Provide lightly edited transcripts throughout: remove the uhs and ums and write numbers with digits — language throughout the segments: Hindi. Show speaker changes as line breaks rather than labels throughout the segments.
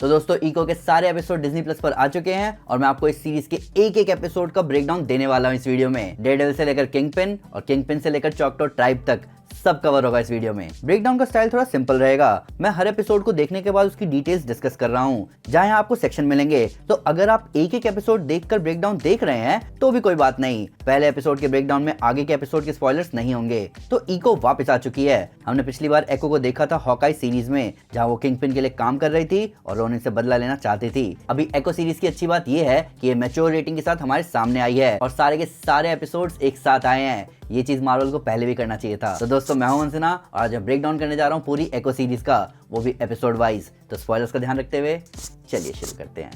तो दोस्तों इको के सारे एपिसोड डिज्नी प्लस पर आ चुके हैं और मैं आपको इस सीरीज के एक एक एपिसोड का ब्रेकडाउन देने वाला हूं इस वीडियो में। डेयरडेविल से लेकर किंगपिन और किंगपिन से लेकर चॉकटो ट्राइब तक सब कवर होगा इस वीडियो में। ब्रेकडाउन का स्टाइल थोड़ा सिंपल रहेगा। मैं हर एपिसोड को देखने के बाद उसकी डिटेल्स डिस्कस कर रहा हूँ, जहाँ यहाँ आपको सेक्शन मिलेंगे। तो अगर आप एक एक एपिसोड देखकर ब्रेकडाउन देख रहे हैं तो भी कोई बात नहीं, पहले एपिसोड के ब्रेकडाउन में आगे के एपिसोड के स्पॉयलर्स नहीं होंगे। तो इको वापस आ चुकी है। हमने पिछली बार एको को देखा था हॉकाई सीरीज में, जहाँ वो किंगपिन के लिए काम कर रही थी और रोनिन से बदला लेना चाहती थी। अभी एको सीरीज की अच्छी बात यह है कि ये मैच्योर रेटिंग के साथ हमारे सामने आई है और सारे के सारे एपिसोड्स एक साथ आए हैं। ये चीज मार्वल को पहले भी करना चाहिए था। तो दोस्तों मैं हूं अंसना और आज मैं ब्रेक डाउन करने जा रहा हूं पूरी एको सीरीज का, वो भी एपिसोड वाइज। तो स्पॉयलर्स का ध्यान रखते हुए चलिए शुरू करते हैं।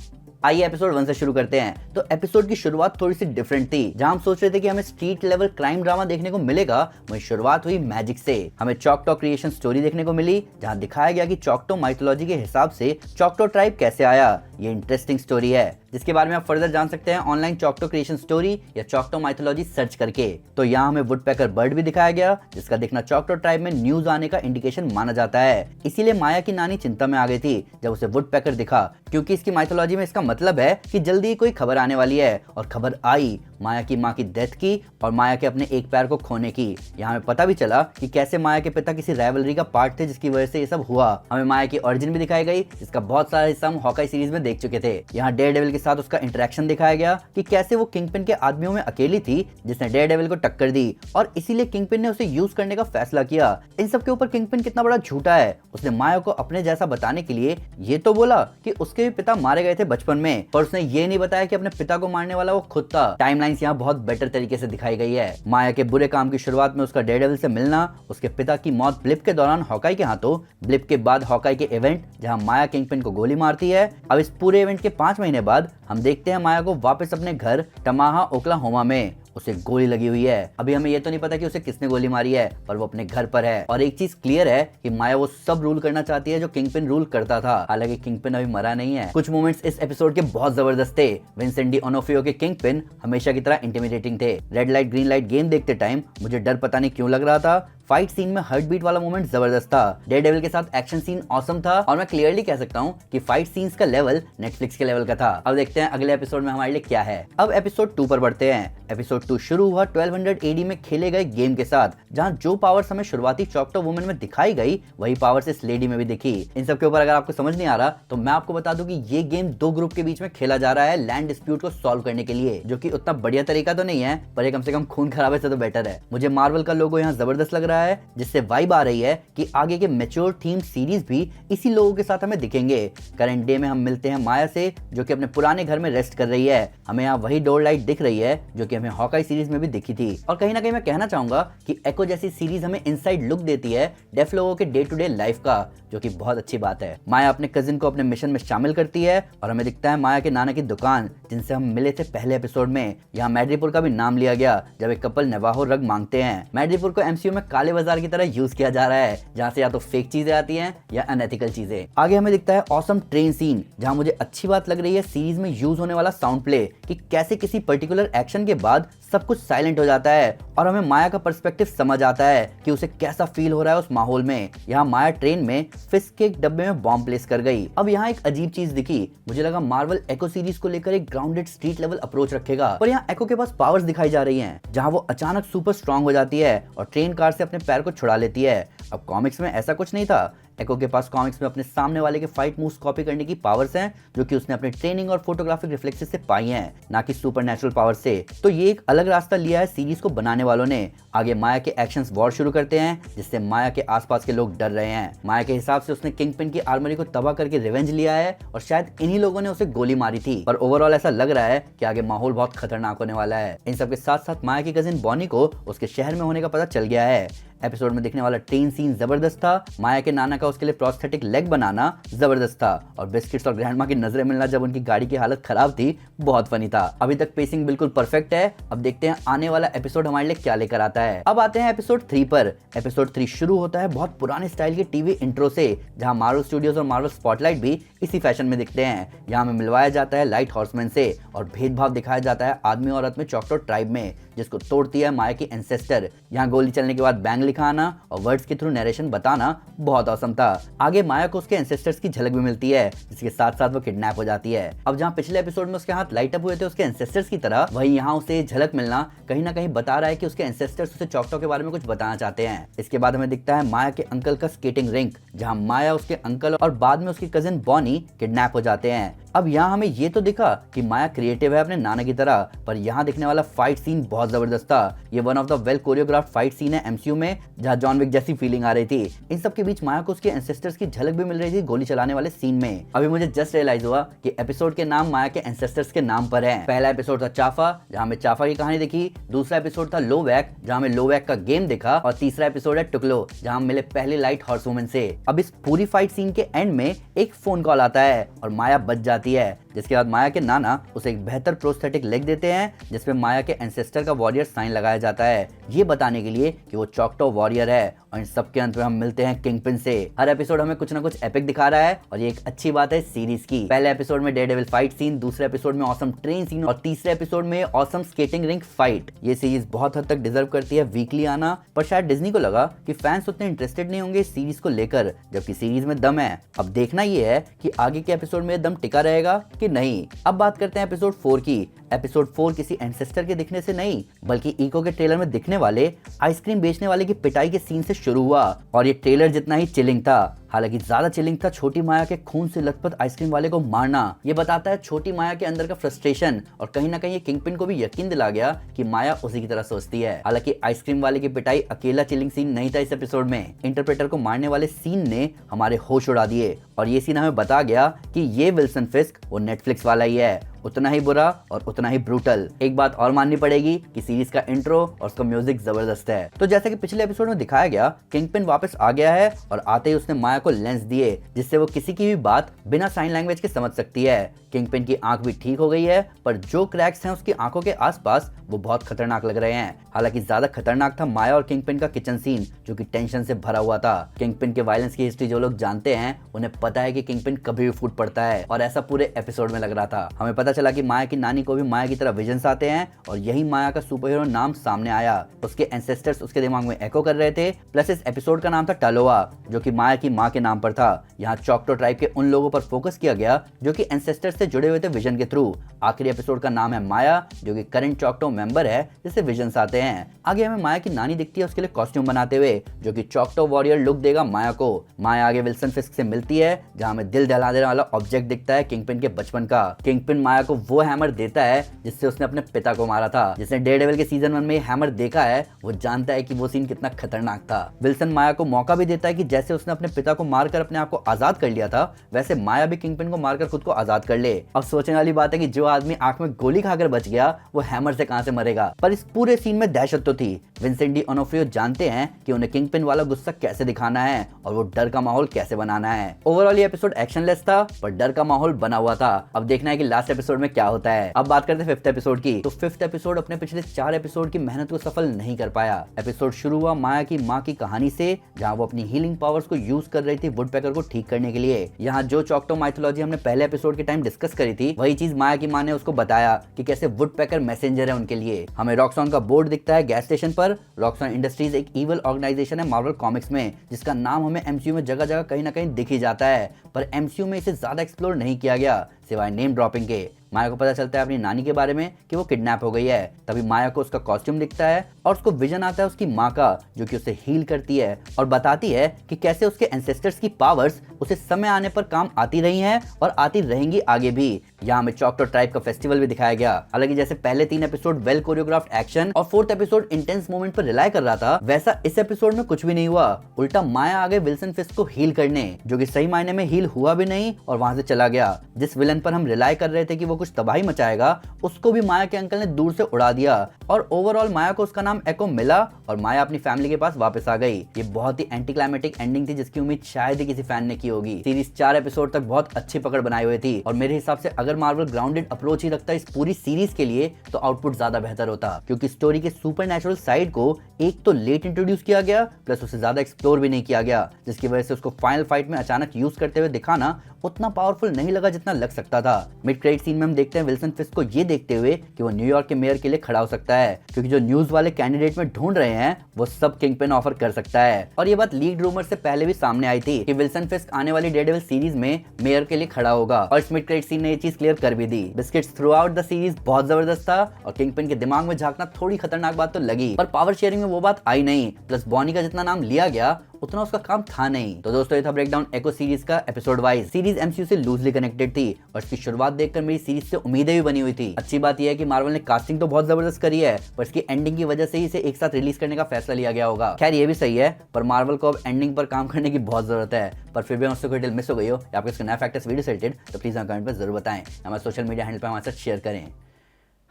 आइए एपिसोड 1 से शुरू करते हैं। तो एपिसोड की शुरुआत थोड़ी सी डिफरेंट थी। जहां हम सोच रहे थे कि हमें स्ट्रीट लेवल क्राइम ड्रामा देखने को मिलेगा, वहीं शुरुआत हुई मैजिक से। हमें चॉकटो क्रिएशन स्टोरी देखने को मिली, जहां दिखाया गया कि चॉकटो माइथोलॉजी के हिसाब से चॉकटो ट्राइब कैसे आया। ये इंटरेस्टिंग स्टोरी है जिसके बारे में आप फर्दर जान सकते हैं ऑनलाइन चॉकटो क्रिएशन स्टोरी या चॉकटो माइथोलॉजी सर्च करके। तो यहाँ हमें वुडपेकर बर्ड भी दिखाया गया, जिसका दिखना चॉकटो ट्राइब में न्यूज आने का इंडिकेशन माना जाता है। इसीलिए माया की नानी चिंता में आ गई थी जब उसे वुडपेकर दिखा, क्योंकि इसकी माइथोलॉजी में इसका मतलब है कि जल्दी कोई खबर आने वाली है। और खबर आई माया की माँ की डेथ की और माया के अपने एक पैर को खोने की। यहाँ हमें पता भी चला कि कैसे माया के पिता किसी राइवलरी का पार्ट थे, जिसकी वजह से ये सब हुआ। हमें माया की ओरिजिन भी दिखाई गई, जिसका बहुत सारा हिस्सा हम हॉकाई सीरीज में देख चुके थे। यहाँ डेयरडेविल के साथ उसका इंटरेक्शन दिखाया गया कि कैसे वो किंगपिन के आदमियों में अकेली थी जिसने डेयरडेविल को टक्कर दी और इसीलिए किंगपिन ने उसे यूज करने का फैसला किया। इन सब के ऊपर किंगपिन कितना बड़ा झूठा है। उसने माया को अपने जैसा बताने के लिए ये तो बोला कि उसके भी पिता मारे गए थे बचपन में, पर उसने ये नहीं बताया कि अपने पिता को मारने वाला वो खुद था। टाइमलाइंस यहाँ बहुत बेटर तरीके से दिखाई गई है। माया के बुरे काम की शुरुआत में उसका डेयरडेविल से मिलना, उसके पिता की मौत ब्लिप के दौरान हॉकाई के हाथों, ब्लिप के बाद हॉकाई के इवेंट जहाँ माया किंगपिन को गोली मारती है। अब इस पूरे इवेंट के 5 महीने बाद हम देखते हैं माया को वापस अपने घर टमाहा ओक्लाहोमा में उसे गोली लगी हुई है। अभी हमें ये तो नहीं पता कि उसे किसने गोली मारी है, पर वो अपने घर पर है। और एक चीज क्लियर है कि माया वो सब रूल करना चाहती है जो किंगपिन रूल करता था। हालांकि किंगपिन अभी मरा नहीं है। कुछ मोमेंट्स इस एपिसोड के बहुत जबरदस्त थे। विंसेंट डी ओनोफियो के किंगपिन हमेशा की तरह इंटिमिडेटिंग थे। Red light green light game देखते टाइम मुझे डर पता नहीं क्यों लग रहा था। फाइट सीन में हार्ट बीट वाला मोमेंट जबरदस्त था। डेयरडेविल के साथ एक्शन सीन ऑसम था और मैं क्लियरली कह सकता हूँ कि फाइट सीन्स का लेवल नेटफ्लिक्स के लेवल का था। अब देखते हैं अगले एपिसोड में हमारे लिए क्या है। अब एपिसोड 2 पर बढ़ते हैं। एपिसोड 2 शुरू हुआ 1200 AD में खेले गए गेम के साथ, जहाँ जो पावर्स हमें शुरुआती चॉकटो वुमन में दिखाई गई वही पावर्स इस लेडी में भी दिखी। इन सब के ऊपर अगर आपको समझ नहीं आ रहा तो मैं आपको बता दूं कि ये गेम 2 ग्रुप के बीच में खेला जा रहा है लैंड डिस्प्यूट को सॉल्व करने के लिए, जो कि उतना बढ़िया तरीका तो नहीं है, पर ये कम से कम खून खराबे से तो बेटर है। मुझे मार्वल का लोगो यहाँ जबरदस्त लग रहा है, जिससे वाइब आ रही है कि आगे के मैच्योर थीम सीरीज भी इसी लोगों के साथ हमें दिखेंगे। करंट डे में हम मिलते हैं माया से, जो कि अपने पुराने घर में रेस्ट कर रही है। हमें यहाँ वही डोर लाइट दिख रही है जो कि हमें हॉकाई सीरीज में भी दिखी थी। और कहीं ना कहीं मैं कहना चाहूंगा कि एको जैसी सीरीज हमें इनसाइड लुक देती है डेफ लोगों के डे टू डे लाइफ का, जो कि बहुत अच्छी बात है। माया अपने कजिन को अपने मिशन में शामिल करती है और हमें दिखता है माया के नाना की दुकान, जिनसे हम मिले थे पहले एपिसोड में। यहाँ मैड्रिपुर का भी नाम लिया गया जब एक कपल नवाहो रग मांगते हैं। मैड्रिपुर को एमसीयू में काले बाजार की तरह यूज किया जा रहा है, जहाँ से या तो फेक चीजें आती हैं या अनएथिकल चीजें। आगे हमें दिखता है ऑसम ट्रेन सीन, जहाँ मुझे अच्छी बात लग रही है सीरीज में यूज होने वाला साउंड प्ले, कि कैसे किसी पर्टिकुलर एक्शन के बाद सब कुछ साइलेंट हो जाता है और हमें माया का पर्सपेक्टिव समझ आता है कि उसे कैसा फील हो रहा है उस माहौल में। यहाँ माया ट्रेन में फिश के एक डब्बे में बॉम्ब प्लेस कर गई। अब यहाँ एक अजीब चीज दिखी। मुझे लगा मार्वल एको सीरीज को लेकर एक ग्राउंडेड स्ट्रीट लेवल अप्रोच रखेगा, पर यहाँ एको के पास पावर्स दिखाई जा रही हैं, जहाँ वो अचानक सुपर स्ट्रांग हो जाती है और ट्रेन कार से अपने पैर को छुड़ा लेती है। अब कॉमिक्स में ऐसा कुछ नहीं था। एको के पास कॉमिक्स में अपने सामने वाले के फाइट मूव्स कॉपी करने की पावर्स हैं, जो कि उसने अपने ट्रेनिंग और फोटोग्राफिक रिफ्लेक्सेस से पाई हैं, ना कि सुपरनैचुरल पावर से। तो ये एक अलग रास्ता लिया है सीरीज को बनाने वालों ने। आगे माया के एक्शंस वॉर शुरू करते हैं, जिससे माया के आसपास के लोग डर रहे हैं। माया के हिसाब से उसने किंगपिन की आर्मरी को तबाह करके रिवेंज लिया है और शायद इन्हीं लोगों ने उसे गोली मारी थी। पर ओवरऑल ऐसा लग रहा है कि आगे माहौल बहुत खतरनाक होने वाला है। इन सब के साथ साथ माया की कजिन बॉनी को उसके शहर में होने का पता चल गया है। एपिसोड में दिखने वाला ट्रेन सीन जबरदस्त था। माया के नाना का उसके लिए प्रोस्थेटिक लेग बनाना जबरदस्त था और बिस्किट्स और ग्रैंडमा की नजरें मिलना जब उनकी गाड़ी की हालत खराब थी, बहुत फनी था। अभी तक पेसिंग बिल्कुल परफेक्ट है। अब देखते हैं आने वाला एपिसोड हमारे लिए क्या लेकर आता है। अब आते हैं एपिसोड 3 पर। एपिसोड 3 शुरू होता है बहुत पुराने स्टाइल के टीवी इंट्रो से, जहां मार्वल स्टूडियोज और मार्वल स्पॉटलाइट भी इसी फैशन में दिखते हैं। यहाँ हमें मिलवाया जाता है लाइट हॉर्समैन से और भेदभाव दिखाया जाता है आदमी और औरत में चॉकटो ट्राइब में, जिसको तोड़ती है माया की एंसेस्टर। यहाँ गोली चलने के बाद बैंग लिखा आना और वर्ड्स के थ्रू नरेशन बताना बहुत औसम था। आगे माया को उसके एंसेस्टर्स की झलक भी मिलती है, जिसके साथ साथ वो किडनैप हो जाती है। अब जहाँ पिछले एपिसोड में उसके हाथ लाइट अप हुए थे उसके एंसेस्टर्स की तरह, वहीं यहाँ उसे झलक मिलना कहीं ना कहीं बता रहा है कि उसके एंसेस्टर्स उसे चॉकटो के बारे में कुछ बताना चाहते हैं। इसके बाद हमें दिखता है माया के अंकल का स्केटिंग रिंक, जहाँ माया, उसके अंकल और बाद में उसकी कजिन बॉनी किडनैप हो जाते हैं। अब यहाँ हमें ये तो दिखा कि माया क्रिएटिव है अपने नाना की तरह, पर यहाँ दिखने वाला फाइट सीन बहुत जबरदस्त था। ये one of the well choreographed fight scene है एमसीयू में, जहाँ जॉन विक जैसी फीलिंग आ रही थी। इन सब के बीच माया को उसके एंसेस्टर्स की झलक भी मिल रही थी गोली चलाने वाले सीन में। अभी मुझे जस्ट रियलाइज हुआ कि एपिसोड के नाम माया के एंसेस्टर्स के नाम पर है। पहला एपिसोड था चाफा, जहाँ हमें चाफा की कहानी दिखी। दूसरा एपिसोड था लोवैक, जहाँ हमें लोवैक का गेम दिखा। और तीसरा एपिसोड है टुकलो, जहाँ हम मिले पहले लाइट हॉर्स वुमन से। अब इस पूरी फाइट सीन के एंड में एक फोन कॉल आता है और माया बच जाती है, जिसके बाद माया के नाना उसे एक बेहतर प्रोस्थेटिक लेग देते हैं, जिसमें माया के एंसेस्टर का वॉरियर साइन लगाया जाता है, ये बताने के लिए कि वो चॉकटो वॉरियर है। और इन सब के अंत में हम मिलते हैं किंगपिन से। हर एपिसोड हमें कुछ ना कुछ एपिक दिखा रहा है और ये एक अच्छी बात है सीरीज की। पहले एपिसोड में डेयरडेविल फाइट सीन, दूसरे एपिसोड में ऑसम ट्रेन सीन और तीसरे एपिसोड में ऑसम स्केटिंग रिंग फाइट। ये सीरीज बहुत हद तक डिजर्व करती है वीकली आना, पर शायद डिज्नी को लगा कि फैंस उतने इंटरेस्टेड नहीं होंगे इस सीरीज को लेकर, जबकि सीरीज में दम है। अब देखना ये है कि आगे के एपिसोड में दम टिका रहेगा कि नहीं। अब बात करते हैं एपिसोड 4 की। एपिसोड 4 किसी एंसेस्टर के दिखने से नहीं, बल्कि इको के ट्रेलर में दिखने वाले आइसक्रीम बेचने वाले की पिटाई के सीन से शुरू हुआ। और ये ट्रेलर जितना ही चिलिंग था, हालांकि ज्यादा चिलिंग था छोटी माया के खून से लथपथ आइसक्रीम वाले को मारना। ये बताता है छोटी माया के अंदर का फ्रस्ट्रेशन, और कहीं ना कहीं ये किंगपिन को भी यकीन दिला गया कि माया उसी की तरह सोचती है। हालांकि आइसक्रीम वाले की पिटाई अकेला चिलिंग सीन नहीं था इस एपिसोड में। इंटरप्रेटर को मारने वाले सीन ने हमारे होश उड़ा दिए, और ये सीन हमें बता गया कि ये विल्सन फिस्क वो नेटफ्लिक्स वाला ही है, उतना ही बुरा और उतना ही ब्रूटल। एक बात और माननी पड़ेगी कि सीरीज का इंट्रो और उसका म्यूजिक जबरदस्त है। तो जैसा कि पिछले एपिसोड में दिखाया गया, किंगपिन वापस आ गया है और आते ही उसने माया को लेंस दिए, जिससे वो किसी की भी बात बिना साइन लैंग्वेज के समझ सकती है। किंगपिन की आंख भी ठीक हो गई है, पर जो क्रैक्स हैं उसकी आंखों के आसपास वो बहुत खतरनाक लग रहे हैं। हालांकि ज्यादा खतरनाक था माया और किंगपिन का किचन सीन, जो कि टेंशन से भरा हुआ था। किंगपिन के वायलेंस की हिस्ट्री जो लोग जानते हैं उन्हें पता है कि किंगपिन कभी भी फूट पड़ता है, और ऐसा पूरे एपिसोड में लग रहा था। हमें पता चला कि माया की नानी को भी माया की तरह विजन्स आते हैं, और यही माया का सुपर हीरो नाम सामने आया। उसके एंसेस्टर्स उसके दिमाग में एको कर रहे थे। प्लस इस एपिसोड का नाम था टालोवा, जो कि माया की माँ के नाम पर था। यहाँ चॉकटो ट्राइब के उन लोगों पर फोकस किया गया जो कि एंसेस्टर्स से जुड़े हुए थे विजन के थ्रू। आखिरी एपिसोड का नाम है माया, जो कि करंट चॉकटो मेंबर है जिससे विजन्स आते हैं। आगे हमें माया की नानी दिखती है उसके लिए कॉस्ट्यूम बनाते हुए, जो कि चॉकटो वॉरियर लुक देगा माया को। माया आगे विल्सन फिस्क से मिलती है, जहाँ हमें दिल दहला देने वाला ऑब्जेक्ट दिखता है किंगपिन के बचपन का। किंगपिन माया को वो हैमर देता है जिससे उसने अपने पिता को मारा था। जिसने डेयरडेविल के सीजन 1 में हैमर देखा है वो जानता है कि वो सीन कितना खतरनाक था। विल्सन माया को मौका भी देता है कि जैसे उसने अपने पिता को मारकर अपने आप को आजाद कर लिया था, वैसे माया भी किंगपिन को मारकर खुद को आजाद कर ले। अब सोचने वाली बात है कि जो आदमी आंख में गोली खाकर बच गया वो हैमर से कहां से मरेगा। पर इस पूरे सीन में दहशत तो थी। विंसेंट डी ओनोफ्रियो जानते हैं कि उन्हें किंगपिन वाला गुस्सा कैसे दिखाना है और वो डर का माहौल कैसे बनाना है। ओवरऑल ये एपिसोड एक्शनलेस था, पर डर का माहौल बना हुआ था। अब देखना है कि लास्ट एपिसोड में क्या होता है। अब बात करते हैं 5th एपिसोड की। तो 5th एपिसोड अपने पिछले 4 एपिसोड की मेहनत को सफल नहीं कर पाया। एपिसोड शुरू हुआ माया की माँ की कहानी से, जहाँ वो अपनी हीलिंग पावर्स को यूज कर रही थी वुडपेकर को ठीक करने के लिए। यहाँ जो चॉकटो माइथोलॉजी हमने पहले एपिसोड के टाइम डिस्कस करी थी, वही चीज माया की माँ ने उसको बताया कि कैसे वुडपेकर मैसेंजर है उनके लिए। हमें रॉक्सॉन का बोर्ड दिखता है गैस स्टेशन पर। रॉक्सॉन इंडस्ट्रीज एक इवल ऑर्गेनाइजेशन है मार्वल कॉमिक्स में, जिसका नाम हमें एमसीयू में जगह जगह कहीं ना कहीं दिख ही जाता है, पर एमसीयू में इसे ज्यादा एक्सप्लोर नहीं किया गया सिवाय नेम ड्रॉपिंग के। माया को पता चलता है अपनी नानी के बारे में कि वो किडनैप हो गई है। तभी माया को उसका कॉस्ट्यूम दिखता है और उसको विजन आता है उसकी माँ का, जो कि उसे हील करती है और बताती है कि कैसे उसके एंसेस्टर्स की पावर्स उसे समय आने पर काम आती रही हैं और आती रहेंगी आगे भी। यहाँ हमें चॉकटो ट्राइब का फेस्टिवल भी दिखाया गया। हालांकि जैसे पहले 3 एपिसोड वेल कोरियोग्राफ्ड एक्शन और 4th एपिसोड इंटेंस मोमेंट पर रिलाई कर रहा था, वैसा इस एपिसोड में कुछ भी नहीं हुआ। उल्टा माया आ गए विल्सन फिस्क को हील करने, जो कि सही मायने में हील हुआ भी नहीं और वहां से चला गया। जिस विलन पर हम रिलाई कर रहे थे कि वो कुछ तबाही मचाएगा, उसको भी माया के अंकल ने दूर से उड़ा दिया। और ओवरऑल माया को उसका नाम एको मिला और माया अपनी फैमिली के पास वापस आ गई। ये बहुत ही एंटी क्लाइमेटिक एंडिंग थी जिसकी उम्मीद शायद ही किसी फैन ने की होगी। सीरीज 4 एपिसोड तक बहुत अच्छी पकड़ बनाई हुई थी और मेरे हिसाब से अगर मार्वल ग्राउंडेड अप्रोच ही रखता इस पूरी सीरीज के लिए तो आउटपुट ज्यादा बेहतर होता, क्योंकि स्टोरी के सुपरनैचुरल साइड को एक तो लेट इंट्रोड्यूस किया गया, प्लस उसे ज्यादा एक्सप्लोर भी नहीं किया गया, जिसकी वजह से उसको फाइनल फाइट में अचानक यूज करते हुए दिखाना उतना पावरफुल नहीं लगा जितना लग सकता था। मिड क्रेडिट सीन में हम देखते हैं विल्सन फिस्क को ये देखते हुए कि वो न्यूयॉर्क के मेयर के लिए खड़ा हो सकता है, क्योंकि जो न्यूज वाले कैंडिडेट में ढूंढ रहे हैं वो सब किंगपिन ऑफर कर सकता है। और ये बात लीक्ड रूमर से पहले भी सामने आई थी कि विल्सन फिस्क आने वाली डेयरडेविल सीरीज में मेयर के लिए खड़ा होगा, और इस मिड क्रेडिट सीन ने ये चीज क्लियर कर भी दी। Biscuits throughout the series बहुत जबरदस्त था और किंगपिन के दिमाग में झांकना थोड़ी खतरनाक बात तो लगी, पर पावर शेयरिंग में वो बात आई नहीं। प्लस बॉनी का जितना नाम लिया गया उतना उसका काम था नहीं। तो दोस्तों ये था ब्रेकडाउन एको सीरीज का एपिसोड वाइज। सीरीज एमसीयू से लूजली कनेक्टेड थी और इसकी शुरुआत देखकर मेरी सीरीज से उम्मीदें भी बनी हुई थी। अच्छी बात यह है कि मार्वल ने कास्टिंग तो बहुत जबरदस्त करी है, पर इसकी एंडिंग की वजह से ही इसे एक साथ रिलीज करने का फैसला लिया गया होगा। खैर ये भी सही है, पर मार्वल को अब एंडिंग पर काम करने की बहुत जरूरत है। पर फिर भी मुझसे कोई डिटेल मिस हो गई हो या आपको इसका नया फैक्ट वीडियो से रिलेटेड तो प्लीज हमें कमेंट पर जरूर बताएं। हमारे सोशल मीडिया हैंडल पर हमारे साथ शेयर करें,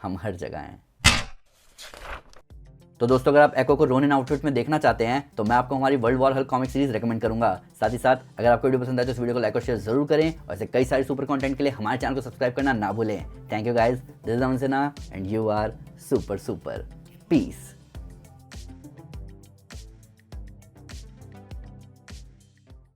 हम हर जगह हैं। तो दोस्तों अगर आप एको को रोनिन आउटफिट में देखना चाहते हैं तो मैं आपको हमारी world war Hulk comic series recommend करूंगा। साथ ही साथ अगर आपको वीडियो पसंद आए तो इस वीडियो को लाइक और शेयर जरूर करें और ऐसे कई सारे सुपर कंटेंट के लिए हमारे चैनल को सब्सक्राइब करना ना भूलें। Thank you guys, this is Aman Sinha and you are super super. Piece.